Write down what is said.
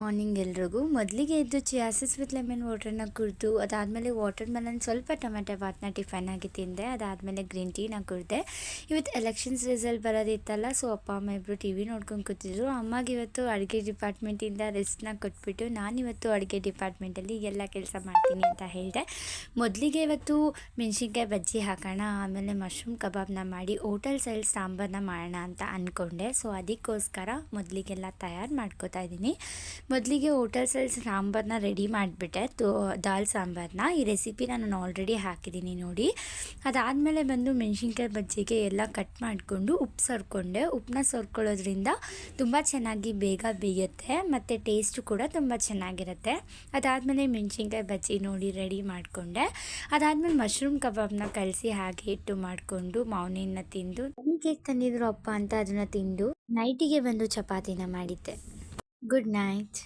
Morning ಎಲ್ರಿಗೂ ಮೊದಲಿಗೆ ಎದ್ದು ಚಿಯಾಸಿಸ್ ವಿತ್ ಲೆಮನ್ ವಾಟರ್ನ ಕುಡಿದು ಅದಾದಮೇಲೆ ವಾಟರ್ ಮೆಲನ್ ಸ್ವಲ್ಪ ಟೊಮೆಟೊ ಬಾತ್ನ ಟಿಫನ್ ಆಗಿ ತಿಂದೆ. ಅದಾದಮೇಲೆ ಗ್ರೀನ್ ಟೀನ ಕುಡಿದೆ. ಇವತ್ತು ಎಲೆಕ್ಷನ್ಸ್ ರಿಸಲ್ಟ್ ಬರೋದಿತ್ತಲ್ಲ, ಸೊ ಅಪ್ಪ ಅಮ್ಮ ಇಬ್ಬರು ಟಿ ವಿ ನೋಡ್ಕೊಂಡು ಕೂತಿದ್ರು. ಅಮ್ಮಗೆ ಇವತ್ತು ಅಡುಗೆ ಡಿಪಾರ್ಟ್ಮೆಂಟಿಂದ ರೆಸ್ಟ್ನ ಕೊಟ್ಬಿಟ್ಟು ನಾನಿವತ್ತು ಅಡುಗೆ ಡಿಪಾರ್ಟ್ಮೆಂಟಲ್ಲಿ ಎಲ್ಲ ಕೆಲಸ ಮಾಡ್ತೀನಿ ಅಂತ ಹೇಳಿದೆ. ಮೊದಲಿಗೆ ಇವತ್ತು ಮೆಣಸಿನ್ಕಾಯಿ ಬಜ್ಜಿ ಹಾಕೋಣ, ಆಮೇಲೆ ಮಶ್ರೂಮ್ ಕಬಾಬ್ನ ಮಾಡಿ ಹೋಟೆಲ್ ಸೈಡ್ ಸಾಂಬಾರನ್ನ ಮಾಡೋಣ ಅಂತ ಅಂದ್ಕೊಂಡೆ. ಸೊ ಅದಕ್ಕೋಸ್ಕರ ಮೊದಲಿಗೆಲ್ಲ ತಯಾರು ಮಾಡ್ಕೋತಾ ಇದ್ದೀನಿ. ಮೊದಲಿಗೆ ಹೋಟೆಲ್ಸಲ್ಲಿ ಸಾಂಬಾರನ್ನ ರೆಡಿ ಮಾಡಿಬಿಟ್ಟೆ, ದಾಲ್ ಸಾಂಬಾರನ್ನ. ಈ ರೆಸಿಪಿನ ನಾನು ಆಲ್ರೆಡಿ ಹಾಕಿದ್ದೀನಿ ನೋಡಿ. ಅದಾದಮೇಲೆ ಬಂದು ಮೆಣಸಿನ್ಕಾಯಿ ಬಜ್ಜಿಗೆ ಎಲ್ಲ ಕಟ್ ಮಾಡಿಕೊಂಡು ಉಪ್ಪು ಸರ್ಕೊಂಡೆ. ಉಪ್ಪನ್ನ ಸರ್ಕೊಳ್ಳೋದ್ರಿಂದ ತುಂಬ ಚೆನ್ನಾಗಿ ಬೇಗ ಬೇಯುತ್ತೆ ಮತ್ತು ಟೇಸ್ಟು ಕೂಡ ತುಂಬ ಚೆನ್ನಾಗಿರುತ್ತೆ. ಅದಾದಮೇಲೆ ಮೆಣಸಿನ್ಕಾಯಿ ಬಜ್ಜಿ ನೋಡಿ ರೆಡಿ ಮಾಡಿಕೊಂಡೆ. ಅದಾದಮೇಲೆ ಮಶ್ರೂಮ್ ಕಬಾಬ್ನ ಕಲಸಿ ಹಾಗೆ ಇಟ್ಟು ಮಾಡಿಕೊಂಡು ಮಾವ್ನಿನ ತಿಂದು ಕೇಕ್ ತಂದಿದ್ರು ಅಪ್ಪ ಅಂತ ಅದನ್ನು ತಿಂದು ನೈಟಿಗೆ ಬಂದು ಚಪಾತಿನ ಮಾಡಿದ್ದೆ. Good night.